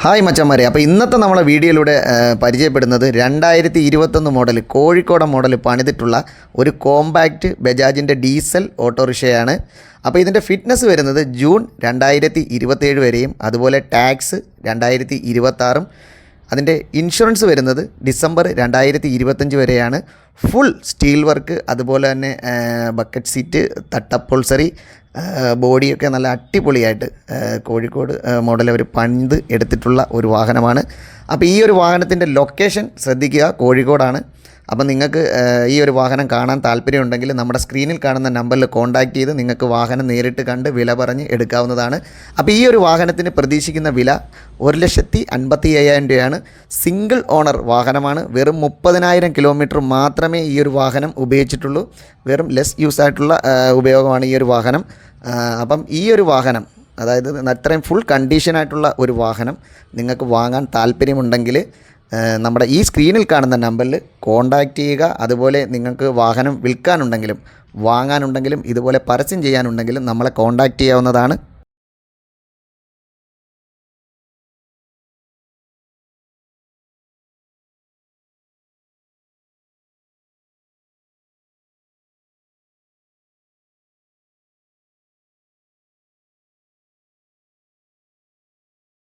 Hi മച്ചന്മാരെ, അപ്പോൾ ഇന്നത്തെ നമ്മളെ വീഡിയോയിലൂടെ പരിചയപ്പെടുന്നത് 2021 മോഡൽ കോഴിക്കോട് മോഡൽ പണിതിട്ടുള്ള ഒരു കോമ്പാക്റ്റ് ബജാജിൻ്റെ ഡീസൽ ഓട്ടോറിക്ഷയാണ്. അപ്പോൾ ഇതിൻ്റെ ഫിറ്റ്നസ് വരുന്നത് ജൂൺ 2027 വരെയും അതുപോലെ ടാക്സ് 2026 അതിൻ്റെ ഇൻഷുറൻസ് വരുന്നത് ഡിസംബർ 2025 വരെയാണ്. ഫുൾ സ്റ്റീൽ വർക്ക്, അതുപോലെ തന്നെ ബക്കറ്റ് സീറ്റ്, തട്ടപ്പോൾസറി, ബോഡിയൊക്കെ നല്ല അടിപൊളിയായിട്ട് കോഴിക്കോട് മോഡൽ അവർ പണിത് എടുത്തിട്ടുള്ള ഒരു വാഹനമാണ്. അപ്പോൾ ഈ ഒരു വാഹനത്തിൻ്റെ ലൊക്കേഷൻ ശ്രദ്ധിക്കുക, കോഴിക്കോടാണ്. അപ്പം നിങ്ങൾക്ക് ഈ ഒരു വാഹനം കാണാൻ താല്പര്യമുണ്ടെങ്കിൽ നമ്മുടെ സ്ക്രീനിൽ കാണുന്ന നമ്പറിൽ കോൺടാക്റ്റ് ചെയ്ത് നിങ്ങൾക്ക് വാഹനം നേരിട്ട് കണ്ട് വില പറഞ്ഞ് എടുക്കാവുന്നതാണ്. അപ്പോൾ ഈ ഒരു വാഹനത്തിന് പ്രതീക്ഷിക്കുന്ന വില 1,55,000 രൂപയാണ്. സിംഗിൾ ഓണർ വാഹനമാണ്. വെറും 30,000 കിലോമീറ്റർ മാത്രമേ ഈ ഒരു വാഹനം ഉപയോഗിച്ചിട്ടുള്ളൂ. വെറും ലെസ് യൂസ് ആയിട്ടുള്ള ഉപയോഗമാണ് ഈ ഒരു വാഹനം. അപ്പം ഈ ഒരു വാഹനം, അതായത് അത്രയും ഫുൾ കണ്ടീഷനായിട്ടുള്ള ഒരു വാഹനം നിങ്ങൾക്ക് വാങ്ങാൻ താല്പര്യമുണ്ടെങ്കിൽ നമ്മുടെ ഈ സ്ക്രീനിൽ കാണുന്ന നമ്പറിൽ കോൺടാക്റ്റ് ചെയ്യുക. അതുപോലെ നിങ്ങൾക്ക് വാഹനം വിൽക്കാനുണ്ടെങ്കിലും വാങ്ങാനുണ്ടെങ്കിലും ഇതുപോലെ പരസ്യം ചെയ്യാനുണ്ടെങ്കിലും നമ്മളെ കോൺടാക്റ്റ് ചെയ്യാവുന്നതാണ്.